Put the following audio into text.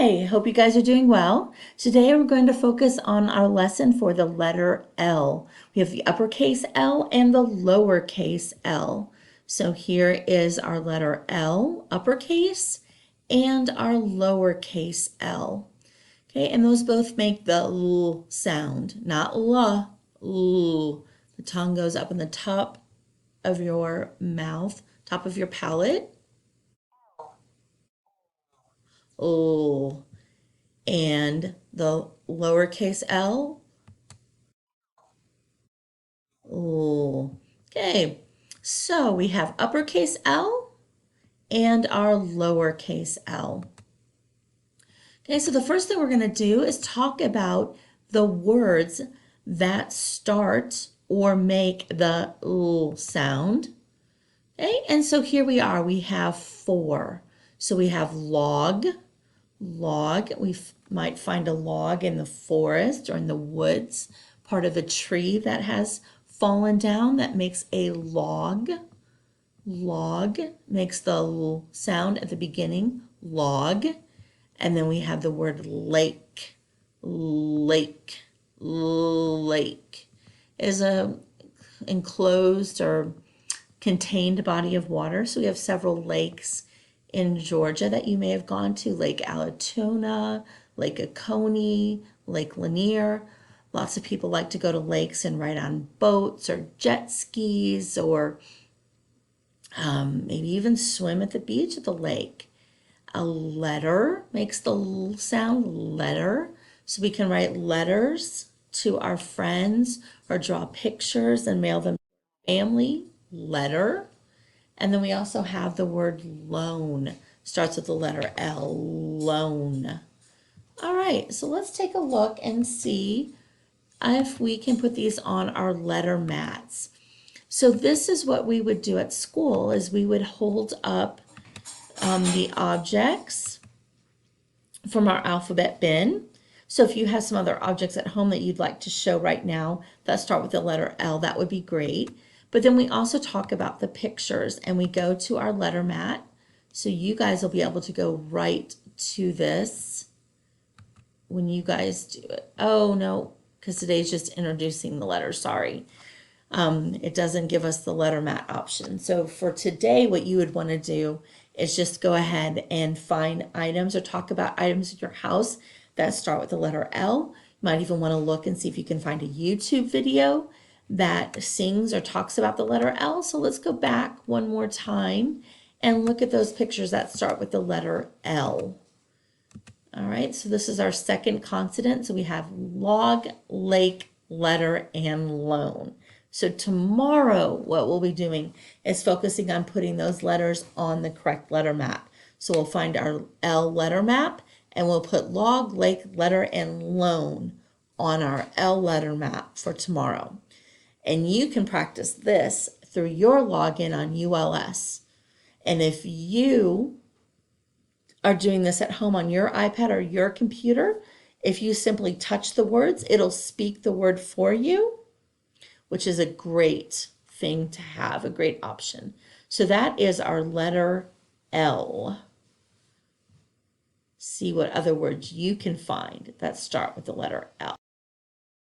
Hi, hope you guys are doing well. Today we're going to focus on our lesson for the letter L. We have the uppercase L and the lowercase L. So here is our letter L, uppercase, and our lowercase L. Okay, and those both make the L sound, not L, L. The tongue goes up in the top of your mouth, top of your palate, L. And the lowercase l. Ooh. Okay, so we have uppercase L and our lowercase l. Okay, so the first thing we're going to do is talk about the words that start or make the l sound. Okay, and so here we are. We have four. So we have log. We might find a log in the forest or in the woods, part of a tree that has fallen down that makes a log. Log makes the l sound at the beginning, log. And then we have the word lake. Lake. Lake is a enclosed or contained body of water. So we have several lakes in Georgia that you may have gone to, Lake Allatoona, Lake Oconee, Lake Lanier. Lots of people like to go to lakes and ride on boats or jet skis or maybe even swim at the beach at the lake. A letter makes the sound letter. So we can write letters to our friends or draw pictures and mail them to family. Letter. And then we also have the word loan. Starts with the letter L, loan. All right, so let's take a look and see if we can put these on our letter mats. So this is what we would do at school is we would hold up the objects from our alphabet bin. So if you have some other objects at home that you'd like to show right now that start with the letter L, that would be great. But then we also talk about the pictures and we go to our letter mat. So you guys will be able to go right to this when you guys do it. Oh no, because today's just introducing the letters, sorry. It doesn't give us the letter mat option. So for today, what you would want to do is just go ahead and find items or talk about items in your house that start with the letter L. You might even want to look and see if you can find a YouTube video that sings or talks about the letter L. So let's go back one more time and look at those pictures that start with the letter L. All right, so this is our second consonant. So we have log, lake, letter, and loan. So tomorrow, what we'll be doing is focusing on putting those letters on the correct letter map. So we'll find our L letter map and we'll put log, lake, letter, and loan on our L letter map for tomorrow. And you can practice this through your login on ULS. And if you are doing this at home on your iPad or your computer, if you simply touch the words, it'll speak the word for you, which is a great thing to have, a great option. So that is our letter L. See what other words you can find that start with the letter L.